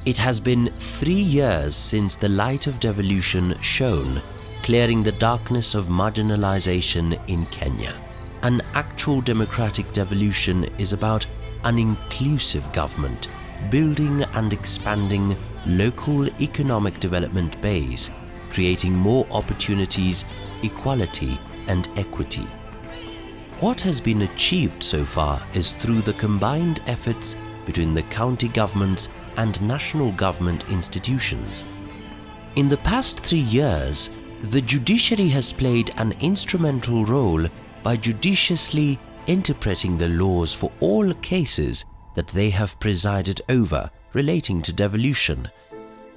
It has been 3 years since the light of devolution shone, clearing the darkness of marginalization in Kenya. An actual democratic devolution is about an inclusive government, building and expanding local economic development base, creating more opportunities, equality and equity. What has been achieved so far is through the combined efforts between the county governments and national government institutions. In the past 3 years, the judiciary has played an instrumental role by judiciously interpreting the laws for all cases that they have presided over relating to devolution.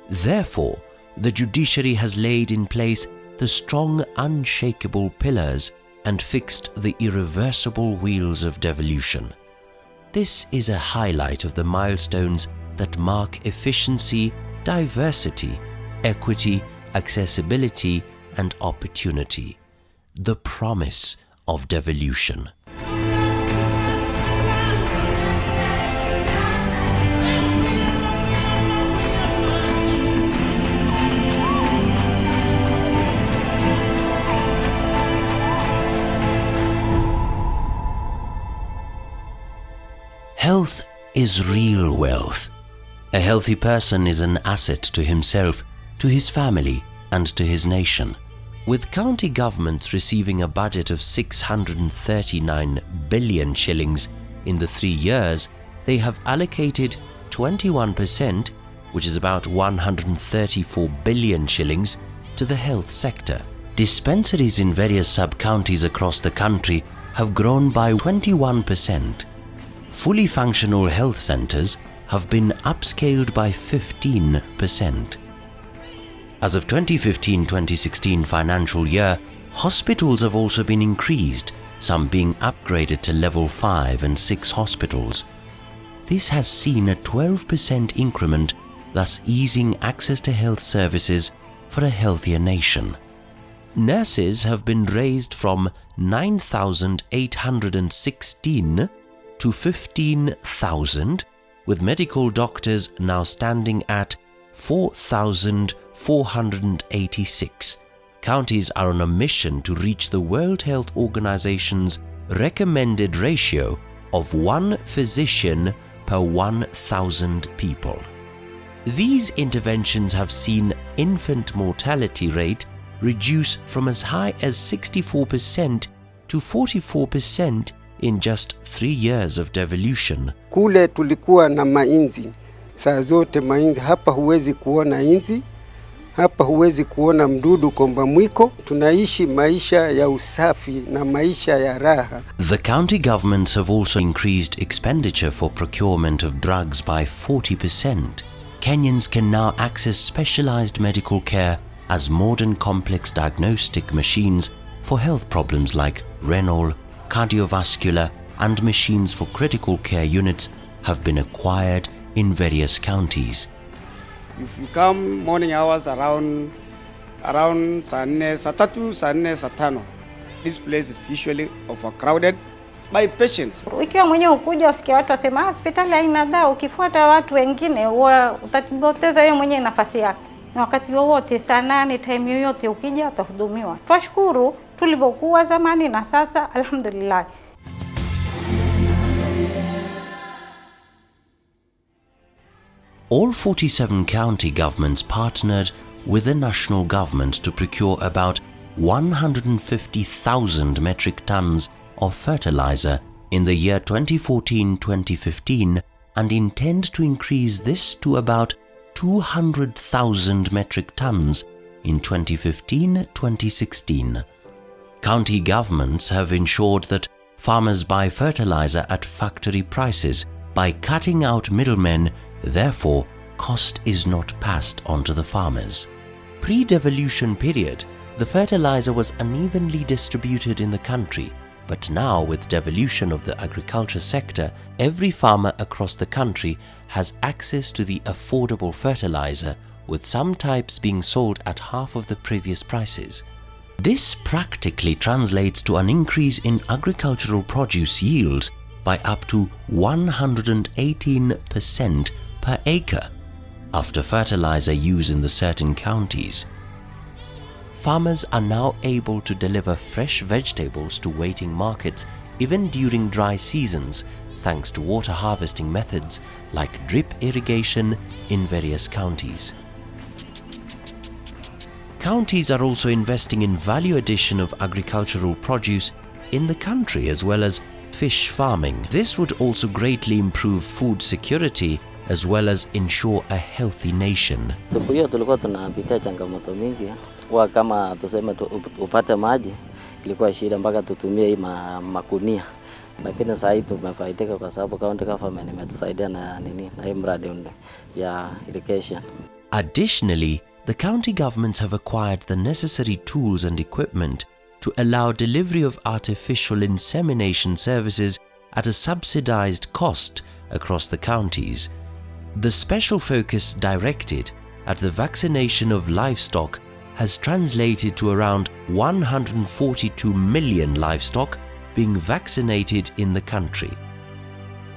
Therefore, the judiciary has laid in place the strong, unshakable pillars and fixed the irreversible wheels of devolution. This is a highlight of the milestones that mark efficiency, diversity, equity, accessibility, and opportunity. The promise of devolution. Health is real wealth. A healthy person is an asset to himself, to his family, and to his nation. With county governments receiving a budget of 639 billion shillings in the 3 years, they have allocated 21%, which is about 134 billion shillings, to the health sector. Dispensaries in various sub-counties across the country have grown by 21%. Fully functional health centres have been upscaled by 15%. As of 2015-2016 financial year, hospitals have also been increased, some being upgraded to level 5 and 6 hospitals. This has seen a 12% increment, thus easing access to health services for a healthier nation. Nurses have been raised from 9,816 to 15,000, with medical doctors now standing at 4,486. Counties are on a mission to reach the World Health Organization's recommended ratio of 1 physician per 1,000 people. These interventions have seen infant mortality rate reduce from as high as 64% to 44% in just 3 years of devolution. Kule tulikuwa na mainzi, saa zote mainzi. Hapa huwezi kuona inzi, hapa huwezi kuona mdudu komba mwiko. Tunaishi maisha ya usafi na maisha ya raha. The county governments have also increased expenditure for procurement of drugs by 40%. Kenyans can now access specialized medical care as modern complex diagnostic machines for health problems like renal, cardiovascular, and machines for critical care units have been acquired in various counties. If you come morning hours around saa 4, saa 3, saa 4, saa 5, this place is usually overcrowded by patients. Ikiwa mwenyewe ukuja usikia watu wasema hospitali haina dawa, ukifuata watu wengine utapoteza wewe mwenyewe nafasi yako. Na wakati wowote saa 8 time yoyote ukija utahudumiwa. Twashukuru tulivyokuwa zamani na sasa, alhamdulillah. All 47 county governments partnered with the national government to procure about 150,000 metric tons of fertilizer in the year 2014-2015 and intend to increase this to about 200,000 metric tons in 2015-2016. County governments have ensured that farmers buy fertilizer at factory prices by cutting out middlemen. Therefore, cost is not passed on to the farmers. Pre-devolution period, the fertilizer was unevenly distributed in the country, but now with devolution of the agriculture sector, every farmer across the country has access to the affordable fertilizer, with some types being sold at half of the previous prices. This practically translates to an increase in agricultural produce yields by up to 118% per acre. after fertilizer use in the certain counties. Farmers are now able to deliver fresh vegetables to waiting markets even during dry seasons, thanks to water harvesting methods like drip irrigation in various counties. Counties are also investing in value addition of agricultural produce in the country as well as fish farming. This would also greatly improve food security as well as ensure a healthy nation. Siku hiyo tulikuwa tunapitia changamoto mingi. Kwa kama tuseme upate maji ilikuwa shida mpaka tutumie hii makunia. Lakini sasa hivi tumefaidika kwa sababu county government imetusaidia na hii mradi ya irrigation. Additionally, the county governments have acquired the necessary tools and equipment to allow delivery of artificial insemination services at a subsidized cost across the counties. The special focus directed at the vaccination of livestock has translated to around 142 million livestock being vaccinated in the country.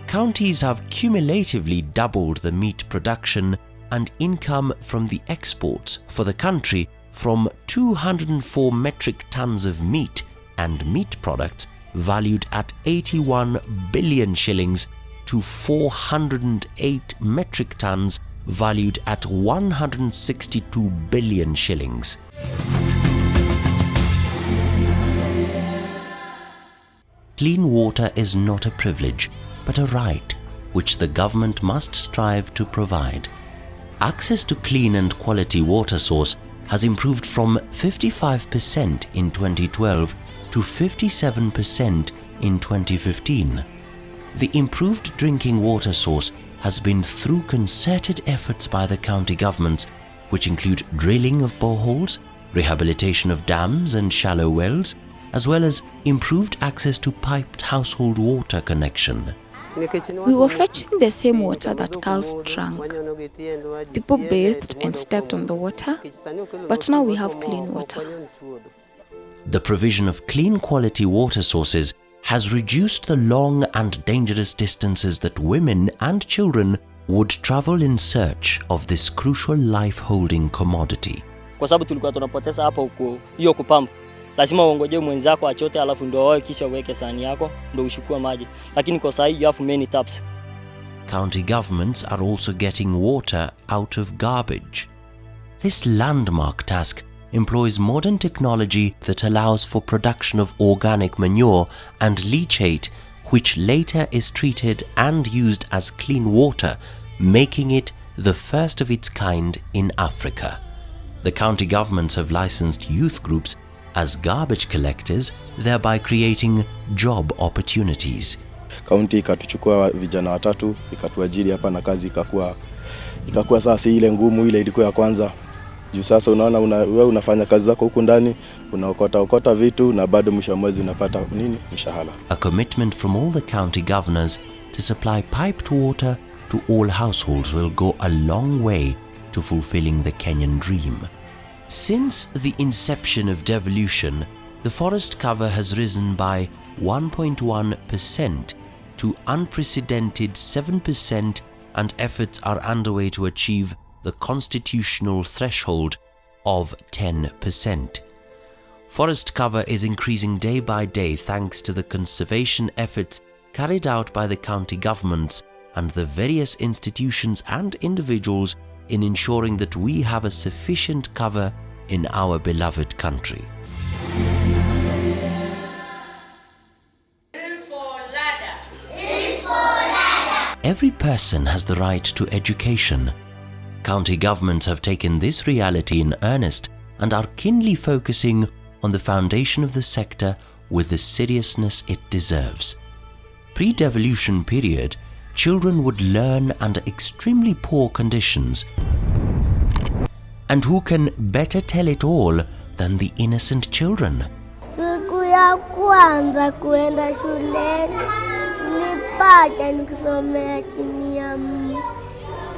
Counties have cumulatively doubled the meat production and income from the exports for the country from 204 metric tons of meat and meat products valued at 81 billion shillings to 408 metric tons valued at 162 billion shillings. Clean water is not a privilege, but a right which the government must strive to provide. Access to clean and quality water source has improved from 55% in 2012 to 57% in 2015. The improved drinking water source has been through concerted efforts by the county governments, which include drilling of boreholes, rehabilitation of dams and shallow wells, as well as improved access to piped household water connection. We were fetching the same water that cows drank. People bathed and stepped on the water, but now we have clean water. The provision of clean quality water sources has reduced the long and dangerous distances that women and children would travel in search of this crucial life-holding commodity. Kwa sababu tulikuwa tunapoteza hapo huko hiyo kupamba. Lazima uongoje mwenzako achote alafu ndio wewe kisha uweke sahani yako ndio ushukue maji. Lakini kwa sasa you have many taps. County governments are also getting water out of garbage. This landmark task employs modern technology that allows for production of organic manure and leachate, which later is treated and used as clean water, making it the first of its kind in Africa. The county governments have licensed youth groups as garbage collectors, thereby creating job opportunities. County ikatuchukua vijana watatu, ikatuajiri hapa na kazi ikakuwa sasa ile ngumu ile ilikuwa ya kwanza. Juu sasa unaona wewe unafanya kazi zako huko ndani, unaokota vitu na bado mwisho wa mwezi unapata mshahara. A commitment from all the county governors to supply piped water to all households will go a long way to fulfilling the Kenyan dream. Since the inception of devolution, the forest cover has risen by 1.1% to unprecedented 7%, and efforts are underway to achieve the constitutional threshold of 10%. Forest cover is increasing day by day thanks to the conservation efforts carried out by the county governments and the various institutions and individuals in ensuring that we have a sufficient cover in our beloved country. Every person has the right to education. County governments have taken this reality in earnest and are keenly focusing on the foundation of the sector with the seriousness it deserves. Pre-devolution period, children would learn under extremely poor conditions. And who can better tell it all than the innocent children? Siku ya kwanza kuenda shuleni nilipata nikisomea chini ya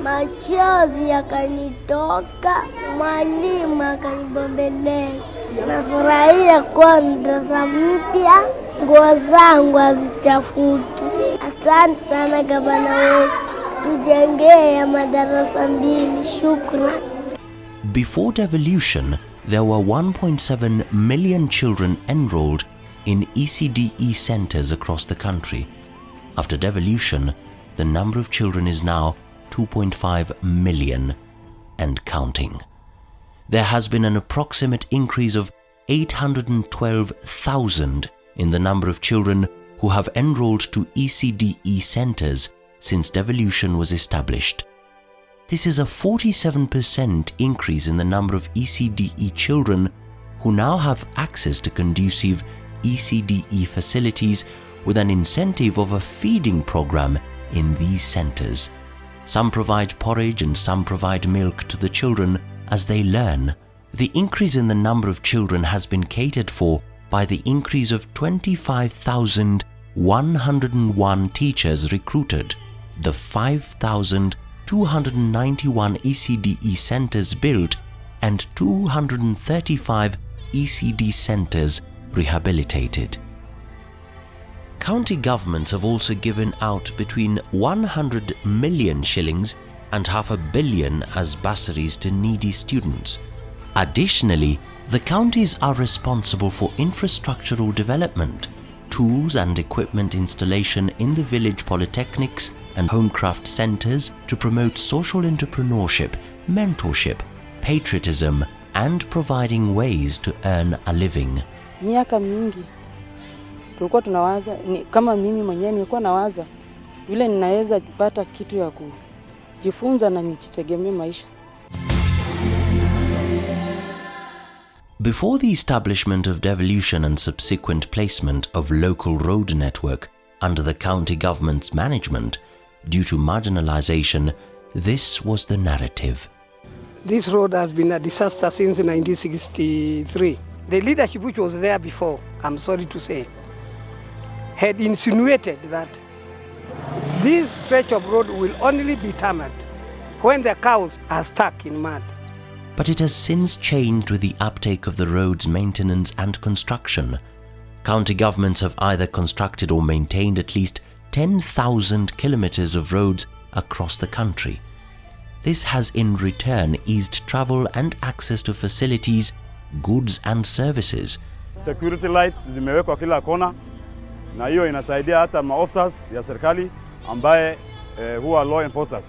machozi yakanitoka, mwalimu akanibombeleza. Nafurahia kuwa darasa mpya, nguo zangu hazichafuki. Asante sana gavana wetu. tujengee ya madarasa 2. Shukran. Before devolution, there were 1.7 million children enrolled in ECDE centers across the country. After devolution, the number of children is now 2.5 million and counting. There has been an approximate increase of 812,000 in the number of children who have enrolled to ECDE centers since devolution was established. This is a 47% increase in the number of ECDE children who now have access to conducive ECDE facilities with an incentive of a feeding program in these centers. Some provide porridge and some provide milk to the children as they learn. The increase in the number of children has been catered for by the increase of 25,101 teachers recruited, the 5,291 ECDE centers built, and 235 ECD centers rehabilitated. County governments have also given out between 100 million shillings and $500 million as bursaries to needy students. Additionally, the counties are responsible for infrastructural development, tools and equipment installation in the village polytechnics and homecraft centers to promote social entrepreneurship, mentorship, patriotism, and providing ways to earn a living. Miaka mingi tulikuwa tunawaza, kama mimi mwenyewe nilikuwa nawaza vile ninaweza kupata kitu ya kujifunza na nijitegemee maisha. Before the establishment of devolution and subsequent placement of local road network under the county government's management, due to marginalization, this was the narrative. This road has been a disaster since 1963. The leadership which was there before, I'm sorry to say, had insinuated that this stretch of road will only be tarmac when the cows are stuck in mud. But it has since changed with the uptake of the road's maintenance and construction. County governments have either constructed or maintained at least 10,000 kilometers of roads across the country. This has in return eased travel and access to facilities, goods and services. Security lights zimewekwa kila kona, na hiyo inasaidia hata maofficers ya serikali ambaye who are law enforcers.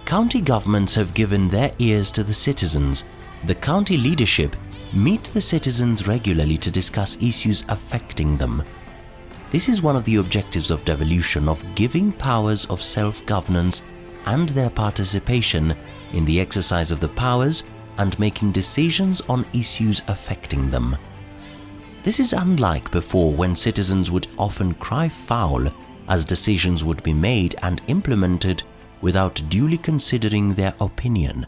County governments have given their ears to the citizens. The county leadership meet the citizens regularly to discuss issues affecting them. This is one of the objectives of devolution, of giving powers of self-governance and their participation in the exercise of the powers and making decisions on issues affecting them. This is unlike before, when citizens would often cry foul as decisions would be made and implemented without duly considering their opinion.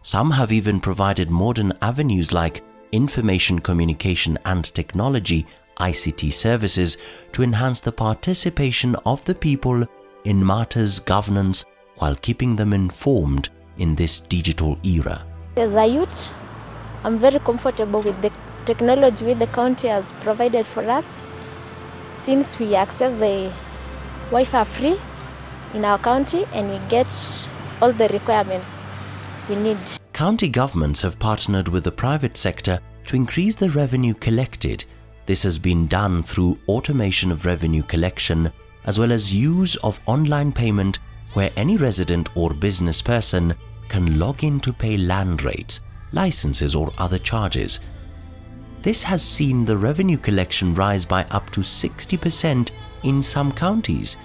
Some have even provided modern avenues like information communication and technology (ICT) services to enhance the participation of the people in matters governance while keeping them informed in this digital era. As a youth, I'm very comfortable with the technology the county has provided for us, since we access the Wi-Fi free in our county and we get all the requirements we need. County governments have partnered with the private sector to increase the revenue collected. This has been done through automation of revenue collection as well as use of online payment, where any resident or business person can log in to pay land rates, licenses or other charges. This has seen the revenue collection rise by up to 60% in some counties.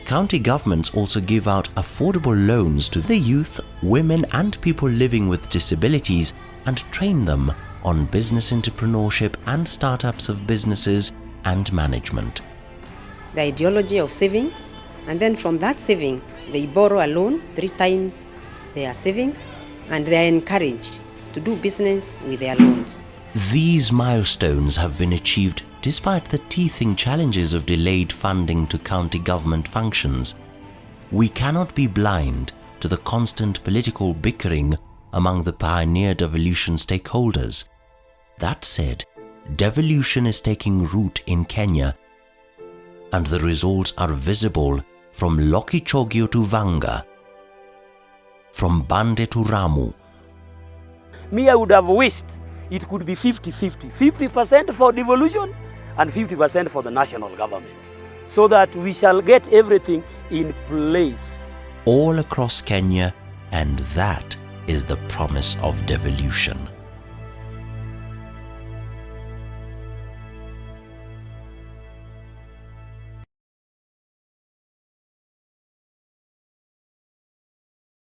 County governments also give out affordable loans to the youth, women and people living with disabilities and train them on business entrepreneurship and startups of businesses and management. The ideology of saving, and then from that saving they borrow a loan 3 times their savings, and they are encouraged to do business with their loans. These milestones have been achieved despite the teething challenges of delayed funding to county government functions. We cannot be blind to the constant political bickering among the pioneer devolution stakeholders. That said, devolution is taking root in Kenya, and the results are visible from Lokichogio to Vanga, from Bande to Ramu. Me, I would have wished it could be 50-50, 50% for devolution and 50% for the national government, so that we shall get everything in place. All across Kenya, and that is the promise of devolution.